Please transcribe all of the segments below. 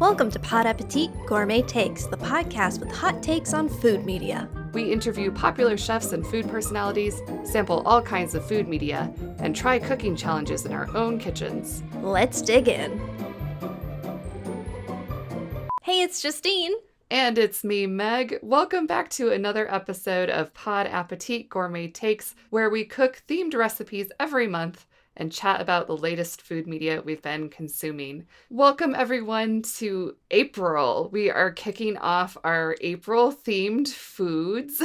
Welcome to Pod Appétit Gourmet Takes, the podcast with hot takes on food media. We interview popular chefs and food personalities, sample all kinds of food media, and try cooking challenges in our own kitchens. Let's dig in. Hey, it's Justine. And it's me, Meg. Welcome back to another episode of Pod Appétit Gourmet Takes, where we cook themed recipes every month and chat about the latest food media we've been consuming. Welcome everyone to April. We are kicking off our April-themed foods.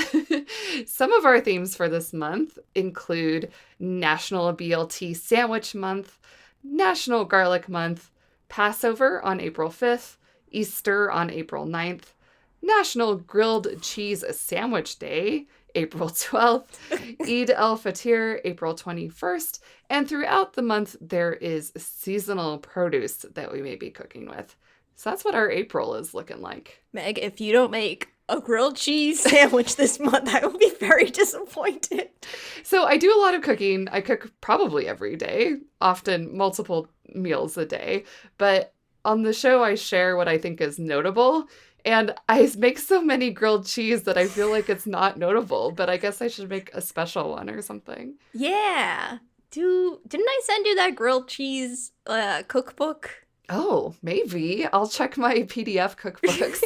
Some of our themes for this month include National BLT Sandwich Month, National Garlic Month, Passover on April 5th, Easter on April 9th, National Grilled Cheese Sandwich Day, April 12th, Eid al-Fitr, April 21st, and throughout the month there is seasonal produce that we may be cooking with. So that's what our April is looking like. Meg, if you don't make a grilled cheese sandwich this month, I will be very disappointed. So I do a lot of cooking. I cook probably every day, often multiple meals a day, but on the show I share what I think is notable. And I make so many grilled cheese that I feel like it's not notable, but I guess I should make a special one or something. Yeah. Didn't I send you that grilled cheese cookbook? Oh, maybe. I'll check my PDF cookbooks.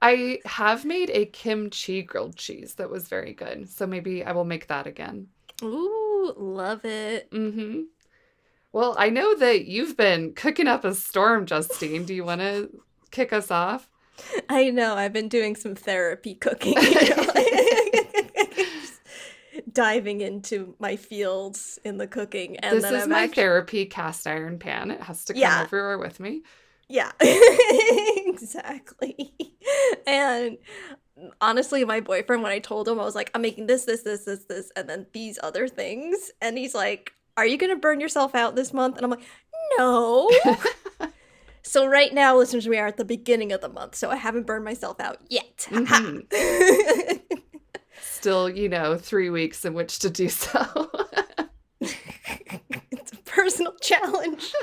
I have made a kimchi grilled cheese that was very good, so maybe I will make that again. Ooh, love it. Mm-hmm. Well, I know that you've been cooking up a storm, Justine. Do you want to kick us off? I know. I've been doing some therapy cooking. Diving into my fields in the cooking. And this is my therapy cast iron pan. It has to come everywhere with me. Yeah, exactly. And honestly, my boyfriend, when I told him, I was like, I'm making this, and then these other things. And he's like, are you going to burn yourself out this month? And I'm like, no. So right now, listeners, we are at the beginning of the month, so I haven't burned myself out yet. Mm-hmm. Still, 3 weeks in which to do so. It's a personal challenge.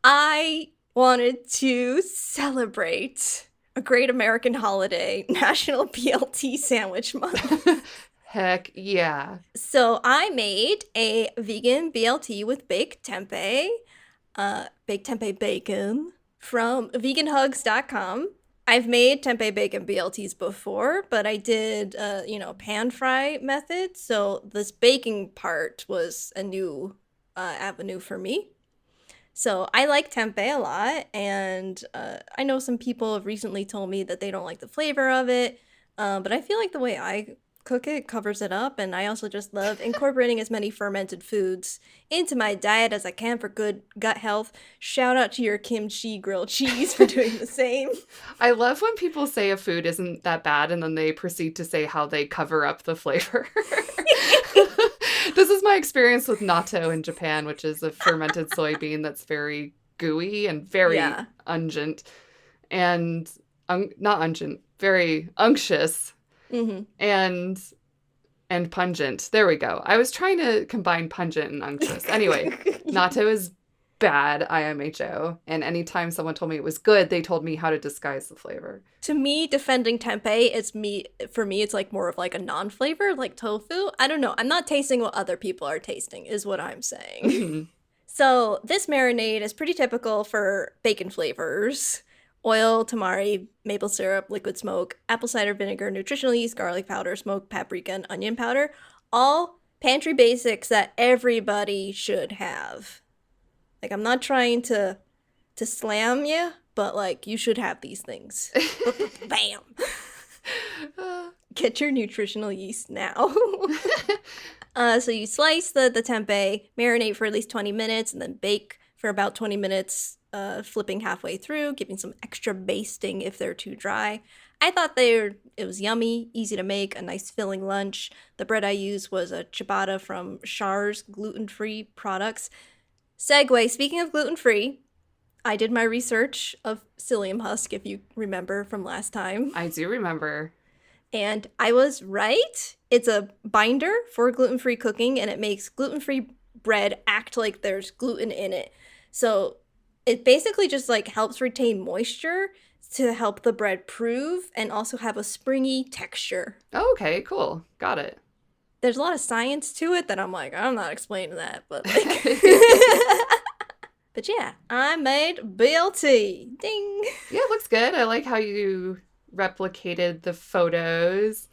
I wanted to celebrate a great American holiday, National BLT Sandwich Month. Heck yeah. So I made a vegan BLT with baked tempeh, baked tempeh bacon from veganhugs.com. I've made tempeh bacon BLTs before, but I did, pan fry method. So this baking part was a new avenue for me. So I like tempeh a lot, and I know some people have recently told me that they don't like the flavor of it, but I feel like the way I cook it covers it up, and I also just love incorporating as many fermented foods into my diet as I can for good gut health. Shout out to your kimchi grilled cheese for doing the same. I love when people say a food isn't that bad and then they proceed to say how they cover up the flavor. This is my experience with natto in Japan, which is a fermented soybean that's very gooey and very ungent and not ungent, very unctuous. Mm-hmm. And pungent. There we go. I was trying to combine pungent and unctuous. Anyway, natto is bad, IMHO. And anytime someone told me it was good, they told me how to disguise the flavor. To me, defending tempeh, for me, it's like more of like a non-flavor, like tofu. I don't know. I'm not tasting what other people are tasting, is what I'm saying. Mm-hmm. So this marinade is pretty typical for bacon flavors. Oil, tamari, maple syrup, liquid smoke, apple cider vinegar, nutritional yeast, garlic powder, smoked paprika, and onion powder. All pantry basics that everybody should have. Like, I'm not trying to slam you, but, like, you should have these things. Bam! Get your nutritional yeast now. So you slice the tempeh, marinate for at least 20 minutes, and then bake for about 20 minutes, flipping halfway through, giving some extra basting if they're too dry. I thought it was yummy, easy to make, a nice filling lunch. The bread I used was a ciabatta from Char's gluten-free products. Segue, speaking of gluten-free, I did my research of psyllium husk, if you remember from last time. I do remember. And I was right. It's a binder for gluten-free cooking, and it makes gluten-free bread act like there's gluten in it. So It basically just like helps retain moisture to help the bread prove and also have a springy texture. Oh, okay, cool. Got it. There's a lot of science to it that I'm like, I'm not explaining that, but like. But yeah, I made BLT. Ding. Yeah, it looks good. I like how you replicated the photos.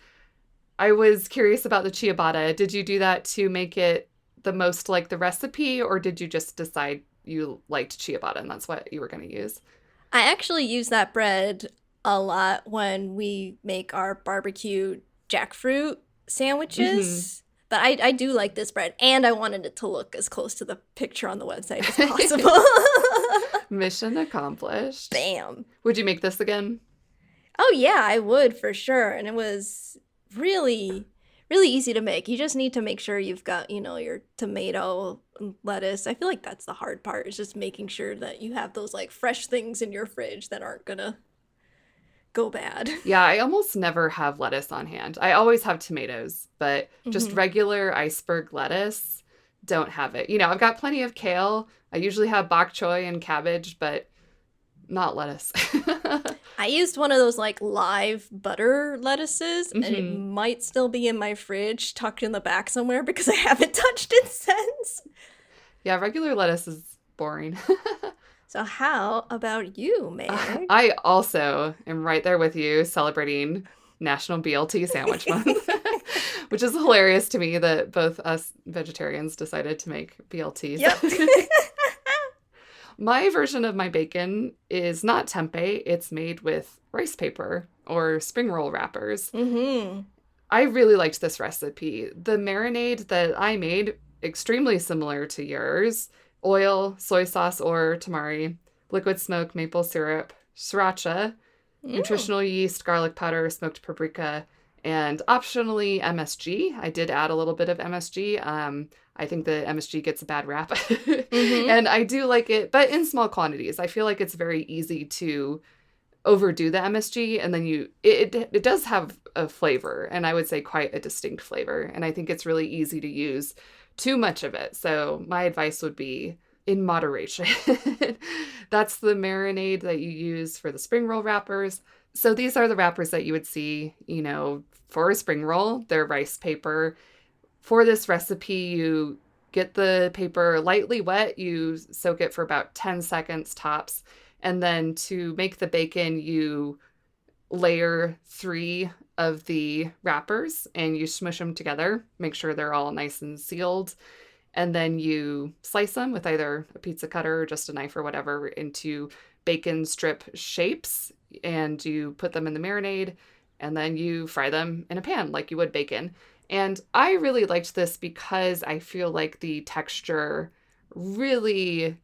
I was curious about the ciabatta. Did you do that to make it the most like the recipe, or did you just decide you liked ciabatta and that's what you were going to use? I actually use that bread a lot when we make our barbecue jackfruit sandwiches. But I do like this bread, and I wanted it to look as close to the picture on the website as possible. Mission accomplished. Bam. Would you make this again? Oh, yeah, I would for sure. And it was really, really easy to make. You just need to make sure you've got, your tomato and lettuce. I feel like that's the hard part, is just making sure that you have those like fresh things in your fridge that aren't gonna go bad. Yeah, I almost never have lettuce on hand. I always have tomatoes, but just regular iceberg lettuce, don't have it. I've got plenty of kale. I usually have bok choy and cabbage, but not lettuce. I used one of those like live butter lettuces, and it might still be in my fridge tucked in the back somewhere because I haven't touched it since. Yeah, regular lettuce is boring. So how about you, Meg? I also am right there with you celebrating National BLT Sandwich Month, which is hilarious to me that both us vegetarians decided to make BLTs. Yep. My version of my bacon is not tempeh. It's made with rice paper or spring roll wrappers. I really liked this recipe. The marinade that I made, extremely similar to yours. Oil, soy sauce or tamari, liquid smoke, maple syrup, sriracha, nutritional yeast, garlic powder, smoked paprika, and optionally MSG. I did add a little bit of MSG. I think the MSG gets a bad rap. And I do like it, but in small quantities. I feel like it's very easy to overdo the MSG, and then it does have a flavor, and I would say quite a distinct flavor. And I think it's really easy to use too much of it. So my advice would be in moderation. That's the marinade that you use for the spring roll wrappers. So these are the wrappers that you would see, for a spring roll. They're rice paper. For this recipe, you get the paper lightly wet. You soak it for about 10 seconds tops. And then to make the bacon, you layer 3 of the wrappers and you smush them together. Make sure they're all nice and sealed. And then you slice them with either a pizza cutter or just a knife or whatever into bacon strip shapes. And you put them in the marinade and then you fry them in a pan like you would bacon. And I really liked this because I feel like the texture really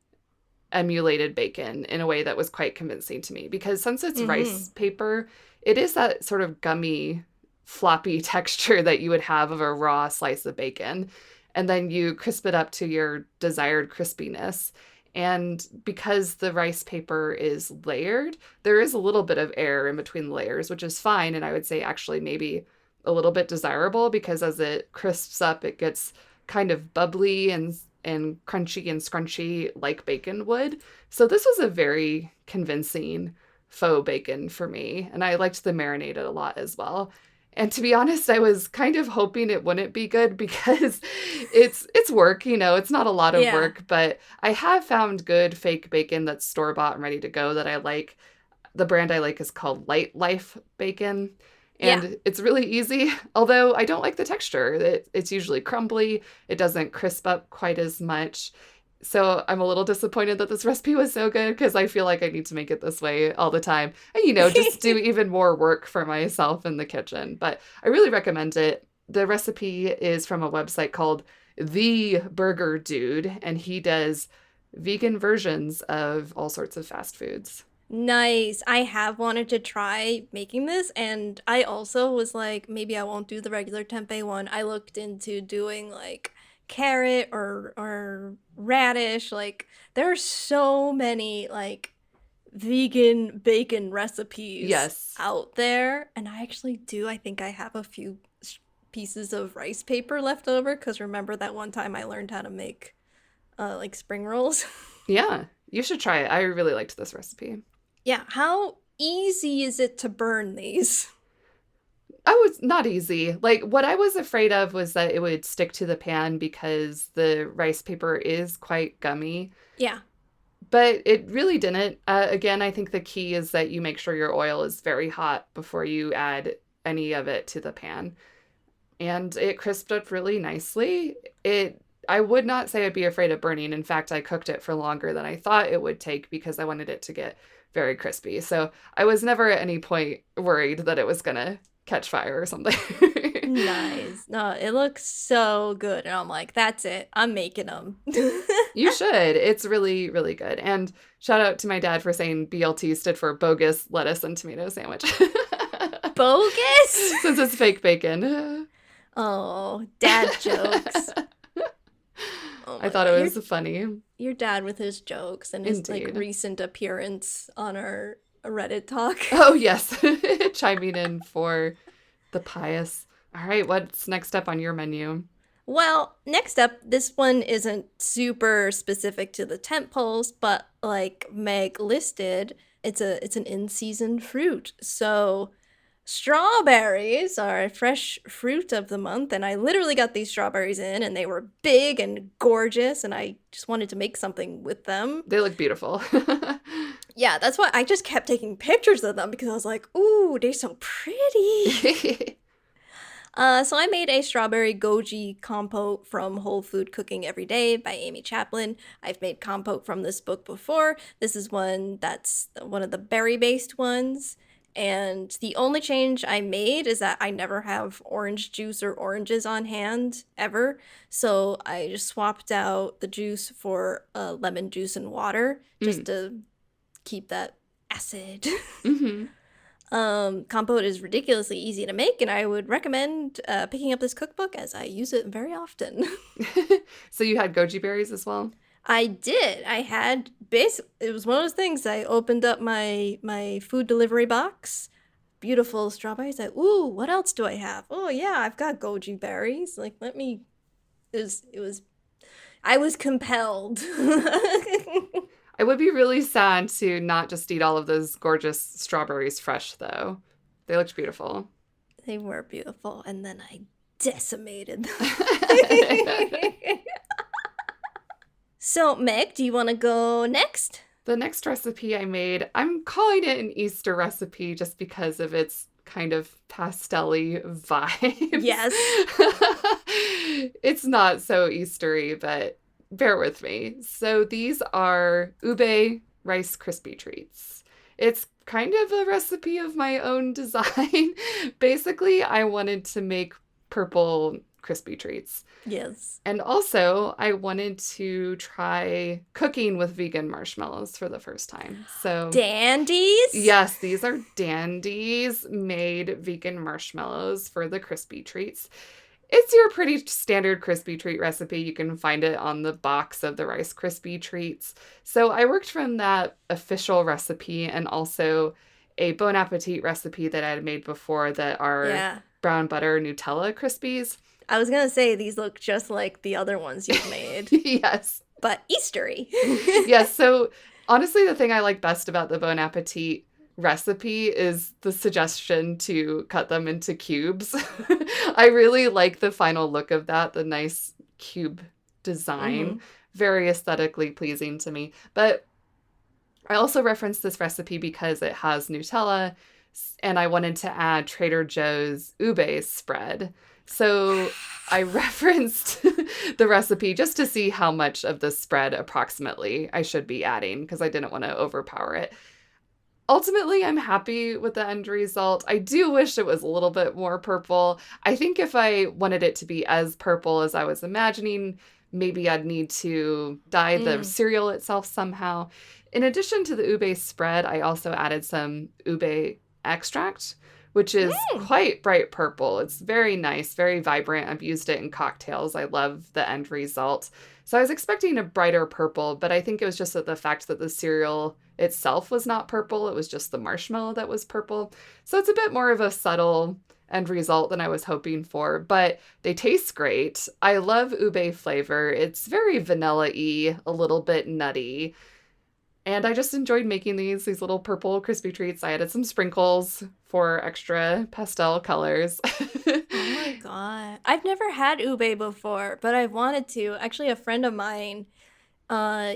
emulated bacon in a way that was quite convincing to me, because since it's rice paper, it is that sort of gummy, floppy texture that you would have of a raw slice of bacon. And then you crisp it up to your desired crispiness. And because the rice paper is layered, there is a little bit of air in between the layers, which is fine. And I would say actually maybe a little bit desirable, because as it crisps up, it gets kind of bubbly and crunchy and scrunchy like bacon would. So this was a very convincing faux bacon for me. And I liked the marinade a lot as well. And to be honest, I was kind of hoping it wouldn't be good because it's work, it's not a lot of work, but I have found good fake bacon that's store-bought and ready to go that I like. The brand I like is called Light Life Bacon. And it's really easy, although I don't like the texture. It's usually crumbly. It doesn't crisp up quite as much. So I'm a little disappointed that this recipe was so good, because I feel like I need to make it this way all the time. And, just do even more work for myself in the kitchen. But I really recommend it. The recipe is from a website called The Burger Dude, and he does vegan versions of all sorts of fast foods. Nice. I have wanted to try making this, and I also was like, maybe I won't do the regular tempeh one. I looked into doing like carrot or radish. Like, there are so many like vegan bacon recipes out there, and I think I have a few pieces of rice paper left over, because remember that one time I learned how to make like spring rolls. Yeah. You should try it. I really liked this recipe. Yeah, how easy is it to burn these? I was not easy. Like, what I was afraid of was that it would stick to the pan because the rice paper is quite gummy. Yeah. But it really didn't. Again, I think the key is that you make sure your oil is very hot before you add any of it to the pan. And it crisped up really nicely. I would not say I'd be afraid of burning. In fact, I cooked it for longer than I thought it would take because I wanted it to get very crispy. So I was never at any point worried that it was going to catch fire or something. Nice. No, it looks so good. And I'm like, that's it. I'm making them. You should. It's really, really good. And shout out to my dad for saying BLT stood for bogus lettuce and tomato sandwich. Bogus? Since it's fake bacon. Oh, dad jokes. Oh I thought it was funny. Your dad with his jokes and his like recent appearance on our Reddit talk. Oh, yes. Chiming in for the pious. All right, what's next up on your menu? Well, next up, this one isn't super specific to the tent poles, but like Meg listed, it's an in-season fruit. So strawberries are a fresh fruit of the month, and I literally got these strawberries in, and they were big and gorgeous, and I just wanted to make something with them. They look beautiful. Yeah, that's why I just kept taking pictures of them because I was like, ooh, they're so pretty. So I made a strawberry goji compote from Whole Food Cooking Every Day by Amy Chaplin. I've made compote from this book before. This is one that's one of the berry-based ones. And the only change I made is that I never have orange juice or oranges on hand, ever. So I just swapped out the juice for lemon juice and water, just to keep that acid. Mm-hmm. Compote is ridiculously easy to make, and I would recommend picking up this cookbook as I use it very often. So you had goji berries as well? I did. I had it was one of those things. I opened up my food delivery box. Beautiful strawberries. Ooh, what else do I have? Oh yeah, I've got goji berries. Like, I was compelled. I would be really sad to not just eat all of those gorgeous strawberries fresh, though. They looked beautiful. They were beautiful, and then I decimated them. So, Meg, do you want to go next? The next recipe I made, I'm calling it an Easter recipe just because of its kind of pastel-y vibes. Yes. It's not so Eastery, but bear with me. So these are ube Rice Krispie treats. It's kind of a recipe of my own design. Basically, I wanted to make purple crispy treats. Yes. And also, I wanted to try cooking with vegan marshmallows for the first time. So dandies? Yes, these are dandies made vegan marshmallows for the crispy treats. It's your pretty standard crispy treat recipe. You can find it on the box of the Rice Krispie treats. So I worked from that official recipe and also a Bon Appetit recipe that I had made before that are brown butter Nutella Crispies. I was going to say these look just like the other ones you've made. Yes. But Eastery. Yes. So honestly, the thing I like best about the Bon Appetit recipe is the suggestion to cut them into cubes. I really like the final look of that, the nice cube design. Mm-hmm. Very aesthetically pleasing to me. But I also referenced this recipe because it has Nutella, and I wanted to add Trader Joe's ube spread. So I referenced the recipe just to see how much of the spread approximately I should be adding because I didn't want to overpower it. Ultimately, I'm happy with the end result. I do wish it was a little bit more purple. I think if I wanted it to be as purple as I was imagining, maybe I'd need to dye the cereal itself somehow. In addition to the ube spread, I also added some ube extract, which is quite bright purple. It's very nice, very vibrant. I've used it in cocktails. I love the end result. So I was expecting a brighter purple, but I think it was just the fact that the cereal itself was not purple. It was just the marshmallow that was purple. So it's a bit more of a subtle end result than I was hoping for, but they taste great. I love ube flavor. It's very vanilla-y, a little bit nutty. And I just enjoyed making these little purple crispy treats. I added some sprinkles for extra pastel colors. Oh my god. I've never had ube before, but I've wanted to. Actually, a friend of mine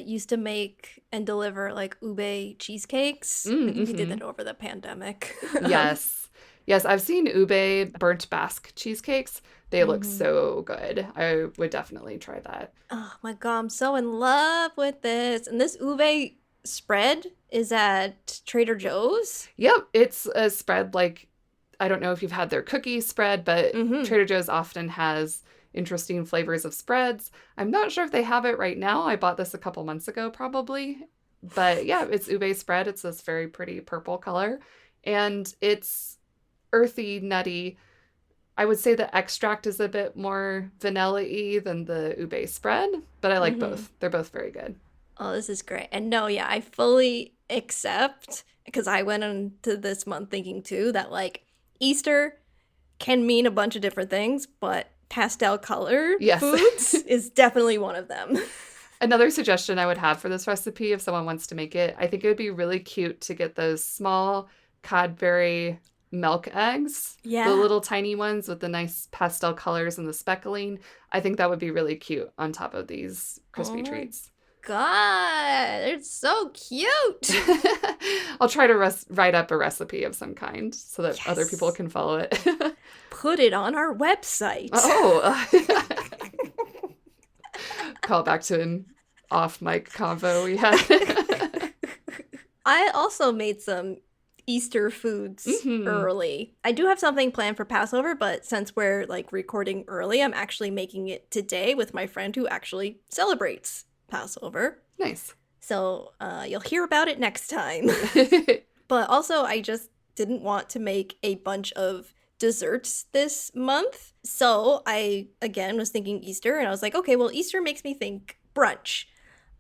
used to make and deliver like ube cheesecakes. I think he did that over the pandemic. Yes. Yes, I've seen ube burnt Basque cheesecakes. They look so good. I would definitely try that. Oh my god, I'm so in love with this. And this ube spread is at Trader Joe's. Yep, it's a spread like, I don't know if you've had their cookie spread, but Trader Joe's often has interesting flavors of spreads. I'm not sure if they have it right now. I bought this a couple months ago probably. But yeah, it's ube spread. It's this very pretty purple color. And it's earthy, nutty. I would say the extract is a bit more vanilla-y than the ube spread, but I like both. They're both very good. Oh, this is great. And no, yeah, I fully accept, because I went into this month thinking too that like Easter can mean a bunch of different things, but pastel colored foods is definitely one of them. Another suggestion I would have for this recipe, if someone wants to make it, I think it would be really cute to get those small Cadbury milk eggs. Yeah. The little tiny ones with the nice pastel colors and the speckling. I think that would be really cute on top of these crispy treats. God, it's so cute. I'll try to write up a recipe of some kind so that other people can follow it. Put it on our website. Oh. Call back to an off-mic convo we had. I also made some Easter foods early. I do have something planned for Passover, but since we're like recording early, I'm actually making it today with my friend who actually celebrates Passover. Nice. So you'll hear about it next time. But also, I just didn't want to make a bunch of desserts this month. So I, again, was thinking Easter, and I was like, okay, well, Easter makes me think brunch.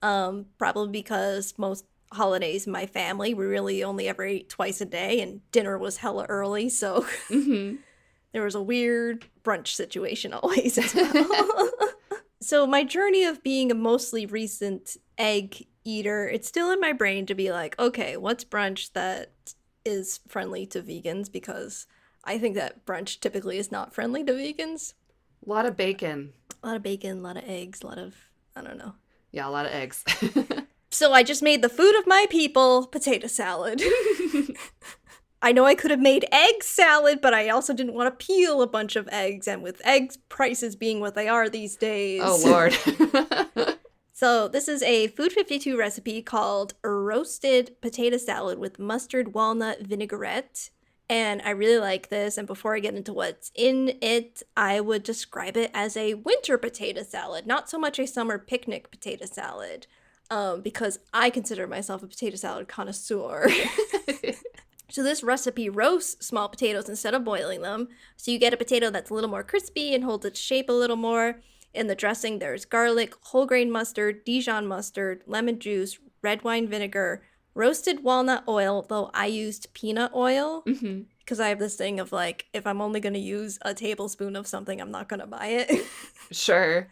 Probably because most holidays in my family, we really only ever ate twice a day, and dinner was hella early, so there was a weird brunch situation always as well. So my journey of being a mostly recent egg eater, it's still in my brain to be like, okay, what's brunch that is friendly to vegans? Because I think that brunch typically is not friendly to vegans. A lot of bacon. A lot of bacon, a lot of eggs, a lot of, I don't know. Yeah, a lot of eggs. So I just made the food of my people, potato salad. I know I could have made egg salad, but I also didn't want to peel a bunch of eggs, and with eggs prices being what they are these days. Oh, Lord. So this is a Food 52 recipe called roasted potato salad with mustard-walnut vinaigrette. And I really like this, and before I get into what's in it, I would describe it as a winter potato salad, not so much a summer picnic potato salad, because I consider myself a potato salad connoisseur. So this recipe roasts small potatoes instead of boiling them. So you get a potato that's a little more crispy and holds its shape a little more. In the dressing, there's garlic, whole grain mustard, Dijon mustard, lemon juice, red wine vinegar, roasted walnut oil, though I used peanut oil. Because I have this thing of like, if I'm only going to use a tablespoon of something, I'm not going to buy it. Sure.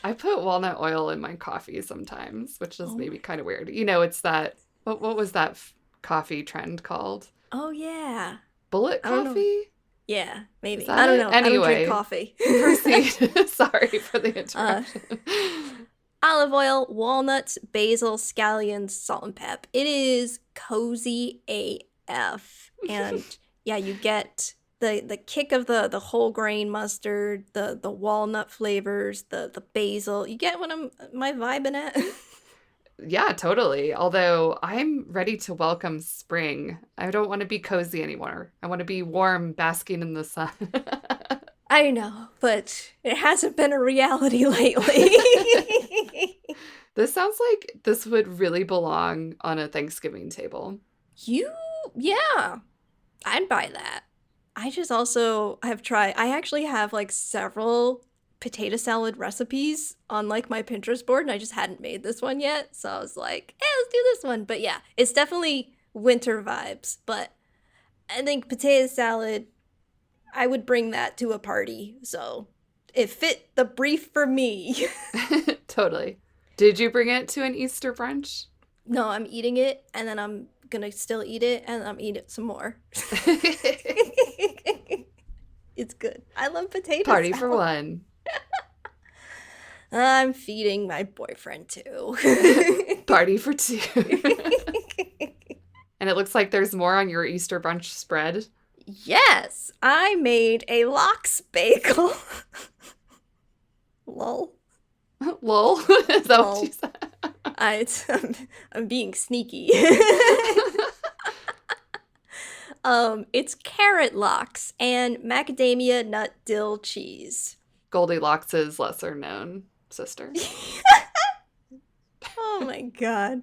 I put walnut oil in my coffee sometimes, which is maybe kind of weird. You know, it's that, what was that coffee trend called? Oh, yeah. Bullet coffee? Yeah, maybe. I don't know. Anyway, I don't drink coffee. Proceed. Sorry for the interruption. Olive oil, walnuts, basil, scallions, salt, and pep. It is cozy AF. And yeah, you get the kick of the whole grain mustard, the walnut flavors, the basil. You get what my vibing at? Yeah, totally. Although I'm ready to welcome spring. I don't want to be cozy anymore. I want to be warm, basking in the sun. I know, but it hasn't been a reality lately. This sounds like this would really belong on a Thanksgiving table. Yeah, I'd buy that. I just also have tried, I actually have like several potato salad recipes on like my Pinterest board, and I just hadn't made this one yet. So I was like, hey, let's do this one. But yeah, it's definitely winter vibes. But I think potato salad, I would bring that to a party. So it fit the brief for me. Totally. Did you bring it to an Easter brunch? No, I'm eating it, and then I'm gonna still eat it, and I'm eating it some more. It's good. I love potato Party salad. for one. I'm feeding my boyfriend too. Party for two. And it looks like there's more on your Easter brunch spread. Yes, I made a lox bagel. Lol. Lol. Is that Lol. what you said? I'm being sneaky. It's carrot lox and macadamia nut dill cheese. Goldilocks' lesser known sister. Oh my god.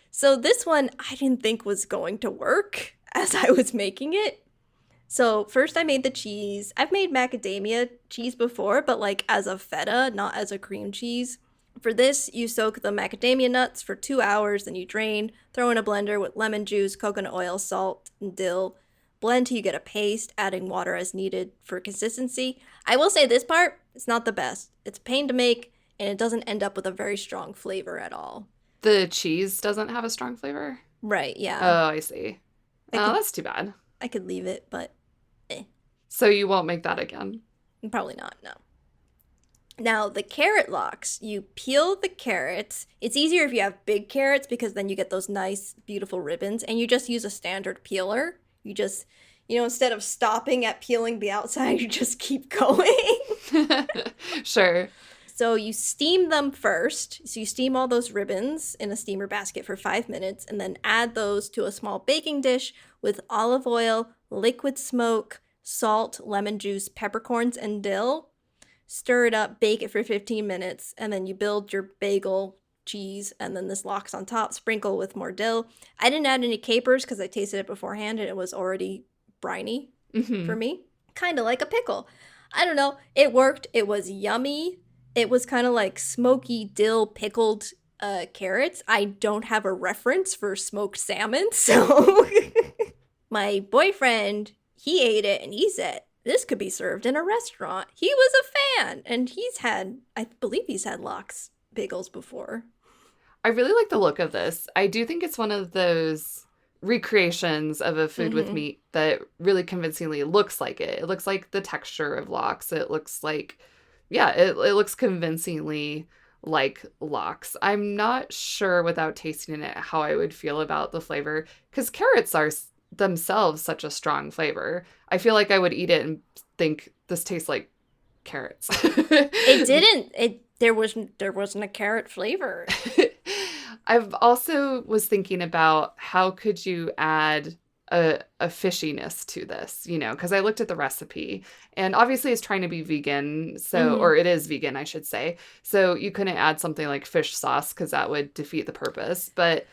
So this one I didn't think was going to work as I was making it. So first I made the cheese. I've made macadamia cheese before, but like as a feta, not as a cream cheese. For this, you soak the macadamia nuts for 2 hours, then you drain, throw in a blender with lemon juice, coconut oil, salt, and dill. Blend till you get a paste, adding water as needed for consistency. I will say this part, it's not the best. It's a pain to make, and it doesn't end up with a very strong flavor at all. The cheese doesn't have a strong flavor? Right, yeah. Oh, I see. That's too bad. I could leave it, but So you won't make that again? probably not, no. Now, the carrot lox, you peel the carrots. It's easier if you have big carrots because then you get those nice, beautiful ribbons, and you just use a standard peeler. You just, instead of stopping at peeling the outside, you just keep going. Sure. So you steam them first. So you steam all those ribbons in a steamer basket for 5 minutes, and then add those to a small baking dish with olive oil, liquid smoke, salt, lemon juice, peppercorns, and dill. Stir it up, bake it for 15 minutes, and then you build your bagel cheese, and then this lox on top, sprinkle with more dill. I didn't add any capers because I tasted it beforehand, and it was already briny for me. Kind of like a pickle. I don't know. It worked. It was yummy. It was kind of like smoky dill pickled carrots. I don't have a reference for smoked salmon, so my boyfriend, he ate it, and he said, this could be served in a restaurant. He was a fan, and I believe he's had lox bagels before. I really like the look of this. I do think it's one of those recreations of a food with meat that really convincingly looks like it. It looks like the texture of lox. It looks like, it looks convincingly like lox. I'm not sure without tasting it how I would feel about the flavor, because carrots are themselves such a strong flavor. I feel like I would eat it and think this tastes like carrots. It didn't. There wasn't a carrot flavor. I've also was thinking about how could you add a fishiness to this, because I looked at the recipe, and obviously it's trying to be vegan, or it is vegan, I should say. So you couldn't add something like fish sauce because that would defeat the purpose. But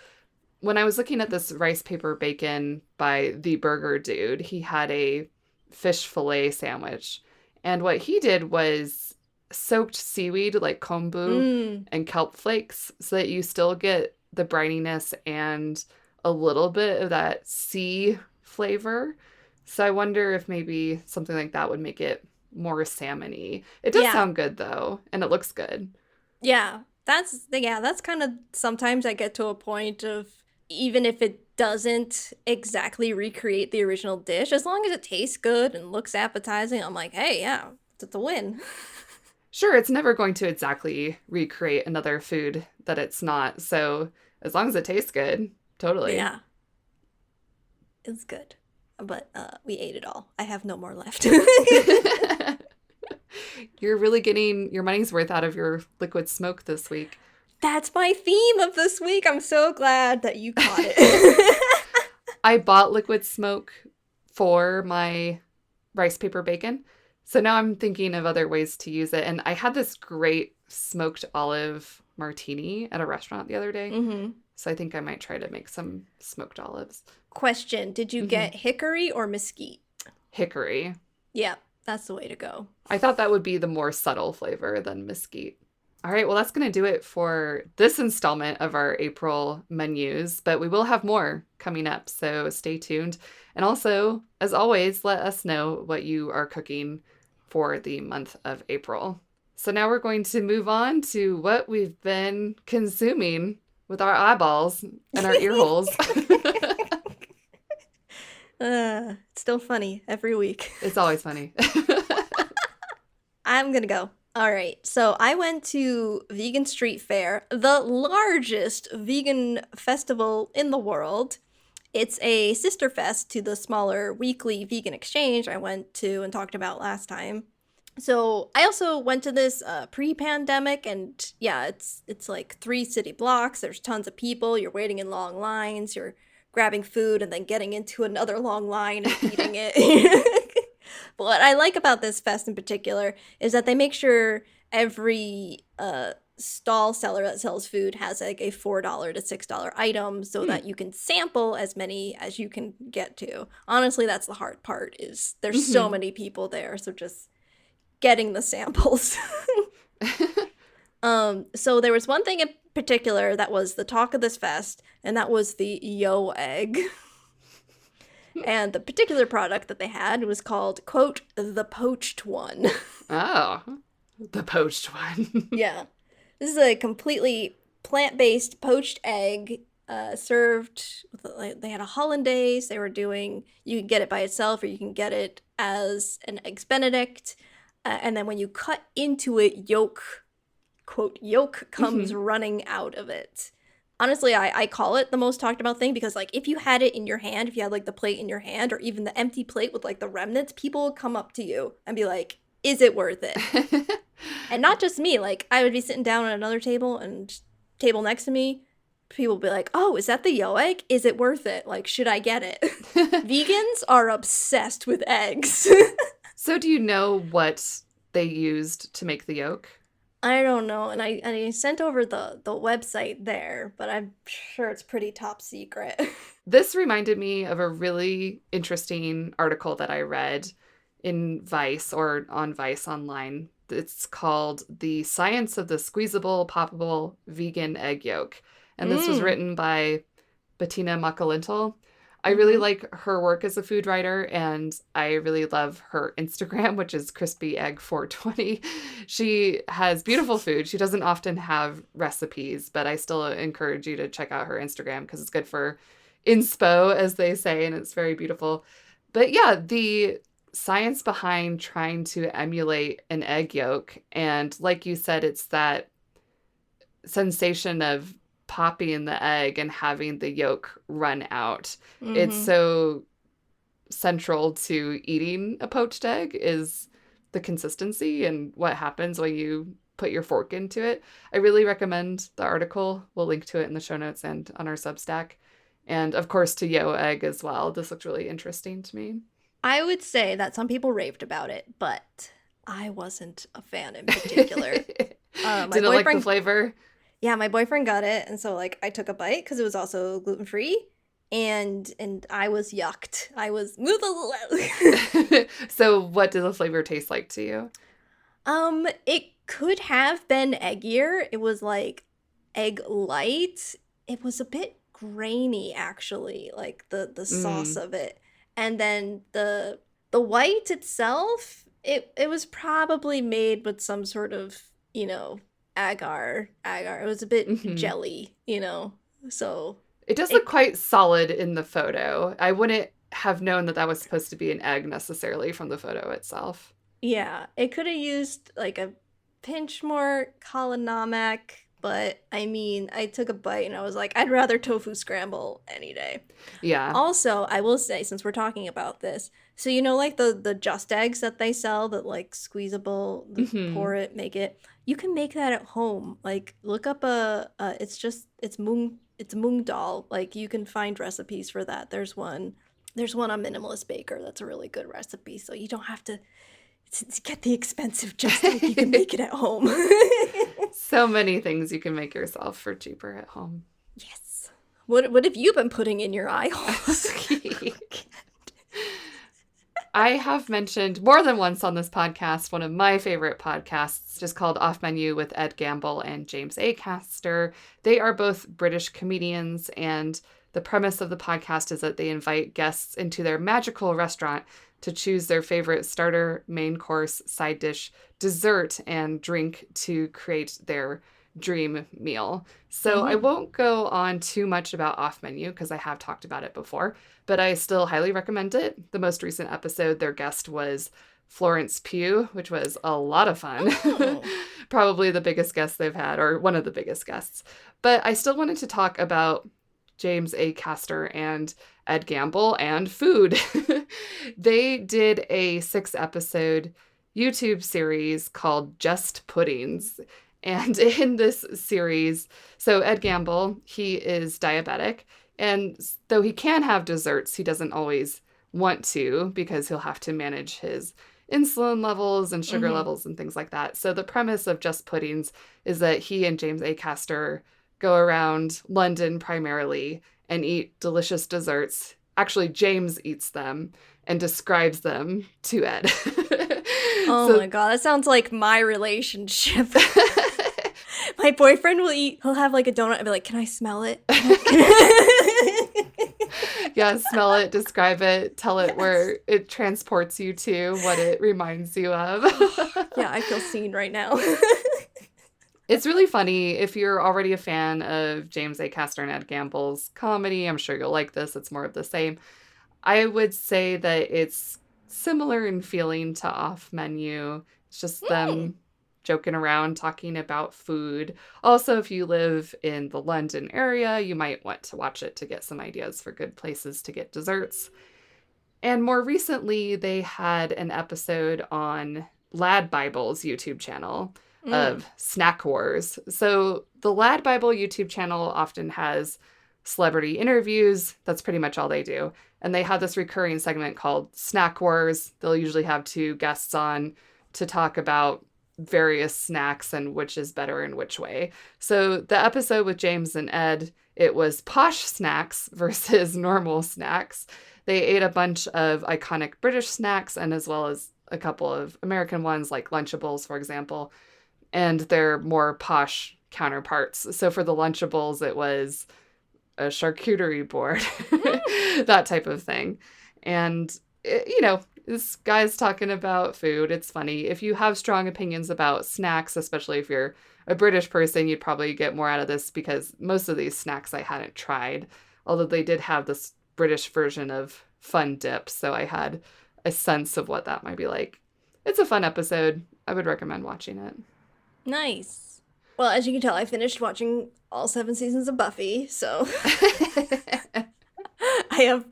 when I was looking at this rice paper bacon by the burger dude, he had a fish fillet sandwich. And what he did was soaked seaweed like kombu and kelp flakes so that you still get the brininess and a little bit of that sea flavor. So I wonder if maybe something like that would make it more salmon-y. It does sound good though, and it looks good. Yeah, that's kind of, sometimes I get to a point of, even if it doesn't exactly recreate the original dish, as long as it tastes good and looks appetizing, I'm like, hey, yeah, it's a win. Sure, it's never going to exactly recreate another food that it's not. So as long as it tastes good, totally. Yeah. It's good. But we ate it all. I have no more left. You're really getting your money's worth out of your liquid smoke this week. That's my theme of this week. I'm so glad that you caught it. I bought liquid smoke for my rice paper bacon. So now I'm thinking of other ways to use it. And I had this great smoked olive martini at a restaurant the other day. So I think I might try to make some smoked olives. Question, did you get hickory or mesquite? Hickory. Yeah, that's the way to go. I thought that would be the more subtle flavor than mesquite. All right, well, that's going to do it for this installment of our April menus, but we will have more coming up, so stay tuned. And also, as always, let us know what you are cooking for the month of April. So now we're going to move on to what we've been consuming with our eyeballs and our ear holes. It's still funny every week. It's always funny. I'm gonna go. All right, so I went to Vegan Street Fair, the largest vegan festival in the world. It's a sister fest to the smaller weekly vegan exchange I went to and talked about last time. So I also went to this pre-pandemic, and yeah, it's like 3 city blocks. There's tons of people. You're waiting in long lines. You're grabbing food and then getting into another long line and eating it. But what I like about this fest in particular is that they make sure every stall seller that sells food has like a $4 to $6 item so that you can sample as many as you can get to. Honestly, that's the hard part is there's so many people there, so just getting the samples. So there was one thing in particular that was the talk of this fest, and that was the YoEgg. And the particular product that they had was called, quote, the poached one. Oh, the poached one. Yeah. This is a completely plant-based poached egg served with, like, they had a hollandaise. They were doing, you can get it by itself or you can get it as an eggs benedict. And then when you cut into it, yolk, quote, yolk comes running out of it. Honestly, I call it the most talked about thing because, like, if you had it in your hand, if you had, like, the plate in your hand or even the empty plate with, like, the remnants, people would come up to you and be like, is it worth it? And not just me. Like, I would be sitting down at another table and table next to me, people would be like, oh, is that the YoEgg? Is it worth it? Like, should I get it? Vegans are obsessed with eggs. So do you know what they used to make the yolk? I don't know, and I sent over the website there, but I'm sure it's pretty top secret. This reminded me of a really interesting article that I read in Vice or on Vice online. It's called The Science of the Squeezable, Poppable Vegan Egg Yolk. And this was written by Bettina Makalintal. I really like her work as a food writer, and I really love her Instagram, which is crispyegg420. She has beautiful food. She doesn't often have recipes, but I still encourage you to check out her Instagram because it's good for inspo, as they say, and it's very beautiful. But yeah, the science behind trying to emulate an egg yolk, and like you said, it's that sensation of popping the egg and having the yolk run out. It's so central to eating a poached egg is the consistency and what happens when you put your fork into it. I really recommend the article. We'll link to it in the show notes and on our Substack. And of course to YoEgg as well. This looked really interesting to me. I would say that some people raved about it, but I wasn't a fan in particular. Didn't like the flavor? Yeah, my boyfriend got it, and so, like, I took a bite because it was also gluten-free, and I was yucked. I was... So what did the flavor taste like to you? It could have been eggier. It was, like, egg light. It was a bit grainy, actually, like, the sauce of it. And then the white itself, it was probably made with some sort of, you know... agar. It was a bit jelly, you know, so... It does look quite solid in the photo. I wouldn't have known that was supposed to be an egg necessarily from the photo itself. Yeah, it could have used, like, a pinch more kalanamak, but, I mean, I took a bite and I was like, I'd rather tofu scramble any day. Yeah. Also, I will say, since we're talking about this, so you know, like, the Just Eggs that they sell, that, like, squeezable, pour it, make it... You can make that at home. Like, look up it's mung dal. Like, you can find recipes for that. There's one on Minimalist Baker that's a really good recipe. So you don't have to get the expensive Just Egg. You can make it at home. So many things you can make yourself for cheaper at home. Yes. What have you been putting in your eye holes? I have mentioned more than once on this podcast one of my favorite podcasts, just called Off Menu with Ed Gamble and James Acaster. They are both British comedians, and the premise of the podcast is that they invite guests into their magical restaurant to choose their favorite starter, main course, side dish, dessert, and drink to create their dream meal. So I won't go on too much about off menu because I have talked about it before, but I still highly recommend it. The most recent episode, their guest was Florence Pugh, which was a lot of fun. Oh. Probably the biggest guest they've had, or one of the biggest guests. But I still wanted to talk about James Acaster and Ed Gamble and food. They did a 6-episode YouTube series called Just Puddings. And in this series, so Ed Gamble, he is diabetic. And though he can have desserts, he doesn't always want to because he'll have to manage his insulin levels and sugar levels and things like that. So the premise of Just Puddings is that he and James Acaster go around London primarily and eat delicious desserts. Actually, James eats them and describes them to Ed. Oh my God, that sounds like my relationship. My boyfriend he'll have like a donut and be like, can I smell it? Yeah, smell it, describe it, tell it where it transports you to, what it reminds you of. Yeah, I feel seen right now. It's really funny. If you're already a fan of James Acaster and Ed Gamble's comedy, I'm sure you'll like this. It's more of the same. I would say that it's similar in feeling to Off Menu. It's just them joking around, talking about food. Also, if you live in the London area, you might want to watch it to get some ideas for good places to get desserts. And more recently, they had an episode on Lad Bible's YouTube channel of Snack Wars. So the Lad Bible YouTube channel often has celebrity interviews. That's pretty much all they do. And they have this recurring segment called Snack Wars. They'll usually have 2 guests on to talk about various snacks and which is better in which way. So the episode with James and Ed, it was posh snacks versus normal snacks. They ate a bunch of iconic British snacks and as well as a couple of American ones like Lunchables, for example, and their more posh counterparts. So for the Lunchables, it was a charcuterie board, that type of thing. And, this guy's talking about food. It's funny. If you have strong opinions about snacks, especially if you're a British person, you'd probably get more out of this because most of these snacks I hadn't tried, although they did have this British version of Fun Dip, so I had a sense of what that might be like. It's a fun episode. I would recommend watching it. Nice. Well, as you can tell, I finished watching all 7 seasons of Buffy, so I have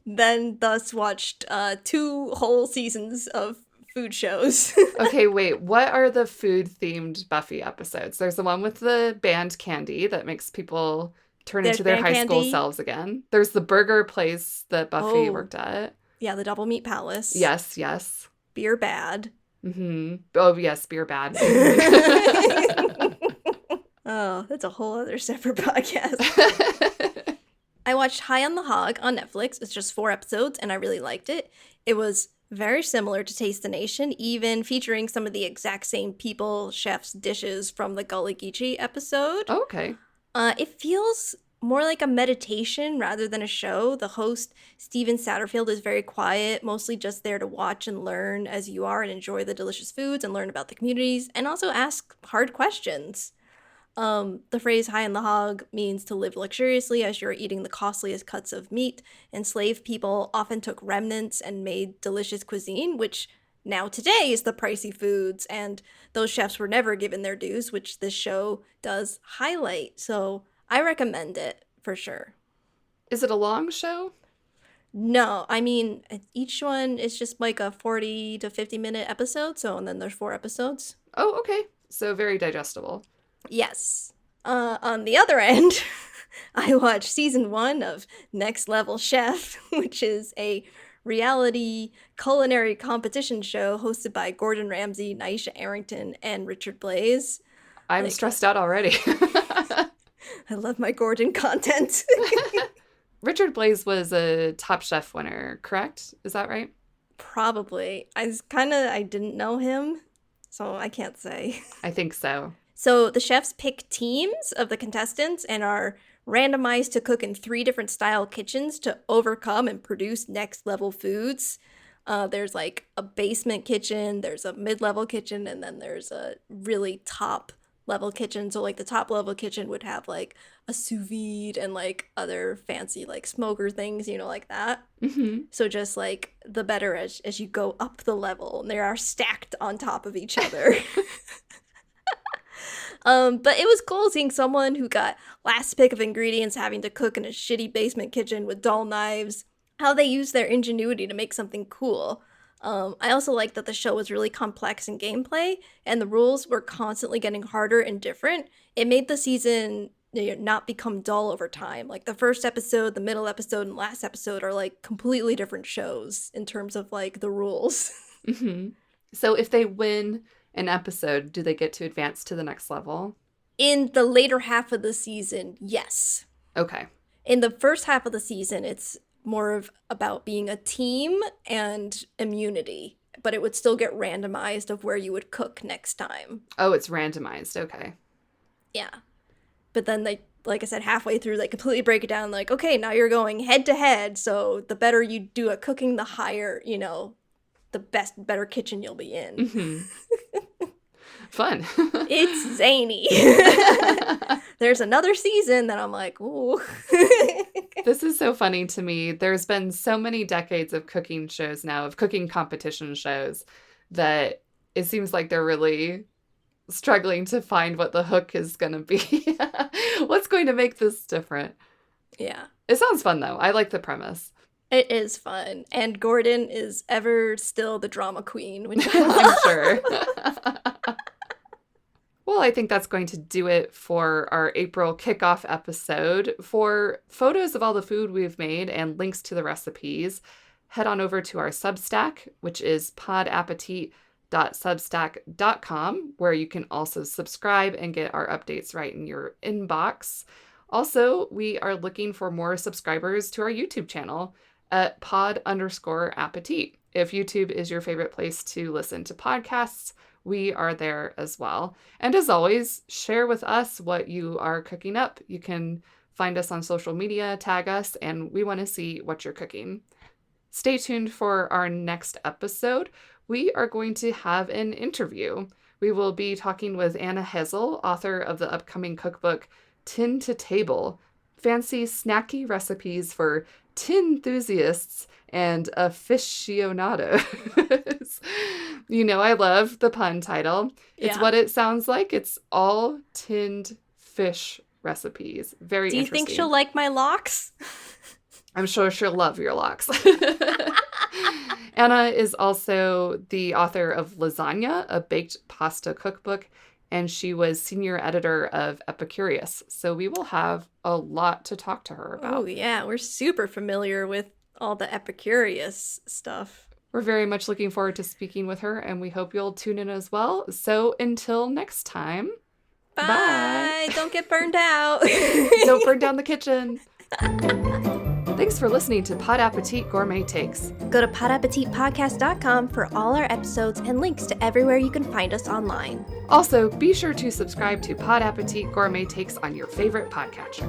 then thus watched 2 whole seasons of food shows. Okay, wait. What are the food-themed Buffy episodes? There's the one with the band Candy that makes people turn into their high school selves again. There's the burger place that Buffy worked at. Yeah, the Double Meat Palace. Yes, yes. Beer Bad. Mm-hmm. Oh, yes, Beer Bad. Oh, that's a whole other separate podcast. I watched High on the Hog on Netflix. It's just 4 episodes, and I really liked it. It was very similar to Taste the Nation, even featuring some of the exact same people, chefs, dishes from the Gullah Geechee episode. Oh, okay. It feels more like a meditation rather than a show. The host, Steven Satterfield, is very quiet, mostly just there to watch and learn as you are and enjoy the delicious foods and learn about the communities and also ask hard questions. The phrase high on the hog means to live luxuriously as you're eating the costliest cuts of meat. Enslaved people often took remnants and made delicious cuisine, which now today is the pricey foods, and those chefs were never given their dues, which this show does highlight. So I recommend it for sure. Is it a long show? No, I mean, each one is just like a 40 to 50-minute episode, and then there's 4 episodes. Oh, okay. So very digestible. Yes. On the other end, I watched season 1 of Next Level Chef, which is a reality culinary competition show hosted by Gordon Ramsay, Nyesha Arrington, and Richard Blais. I'm stressed out already. I love my Gordon content. Richard Blais was a Top Chef winner, correct? Is that right? Probably. I didn't know him, so I can't say. I think so. So the chefs pick teams of the contestants and are randomized to cook in 3 different style kitchens to overcome and produce next level foods. There's like a basement kitchen, there's a mid-level kitchen, and then there's a really top level kitchen. So like the top level kitchen would have like a sous vide and like other fancy like smoker things, like that. Mm-hmm. So just like the better as you go up the level, and they are stacked on top of each other. But it was cool seeing someone who got last pick of ingredients having to cook in a shitty basement kitchen with dull knives, how they used their ingenuity to make something cool. I also like that the show was really complex in gameplay, and the rules were constantly getting harder and different. It made the season not become dull over time. Like the first episode, the middle episode, and last episode are like completely different shows in terms of like the rules. Mm-hmm. So if they win an episode, do they get to advance to the next level? In the later half of the season, yes. Okay. In the first half of the season, it's more of about being a team and immunity, but it would still get randomized of where you would cook next time. Oh, it's randomized. Okay. Yeah. But then they, like I said, halfway through, they completely break it down like, okay, now you're going head to head. So the better you do at cooking, the higher, the better kitchen you'll be in. Mm-hmm. Fun. It's zany. There's another season that I'm like, ooh. This is so funny to me. There's been so many decades of cooking shows now, of cooking competition shows, that it seems like they're really struggling to find what the hook is going to be. What's going to make this different? Yeah. It sounds fun, though. I like the premise. It is fun. And Gordon is ever still the drama queen, which I'm sure. Well, I think that's going to do it for our April kickoff episode. For photos of all the food we've made and links to the recipes, head on over to our Substack, which is podappetit.substack.com, where you can also subscribe and get our updates right in your inbox. Also, we are looking for more subscribers to our YouTube channel at pod_appetit. If YouTube is your favorite place to listen to podcasts, we are there as well. And as always, share with us what you are cooking up. You can find us on social media, tag us, and we want to see what you're cooking. Stay tuned for our next episode. We are going to have an interview. We will be talking with Anna Hessel, author of the upcoming cookbook Tin to Table, fancy snacky recipes for tin enthusiasts and aficionados. I love the pun title. It's what it sounds like. It's all tinned fish recipes. Very interesting. Do you think she'll like my lox? I'm sure she'll love your lox. Anna is also the author of Lasagna, a baked pasta cookbook, and she was senior editor of Epicurious. So we will have a lot to talk to her about. Oh, yeah. We're super familiar with all the Epicurious stuff. We're very much looking forward to speaking with her, and we hope you'll tune in as well. So until next time, bye. Don't get burned out. Don't burn down the kitchen. Thanks for listening to Pod Appétit Gourmet Takes. Go to podappetitpodcast.com for all our episodes and links to everywhere you can find us online. Also, be sure to subscribe to Pod Appétit Gourmet Takes on your favorite podcatcher.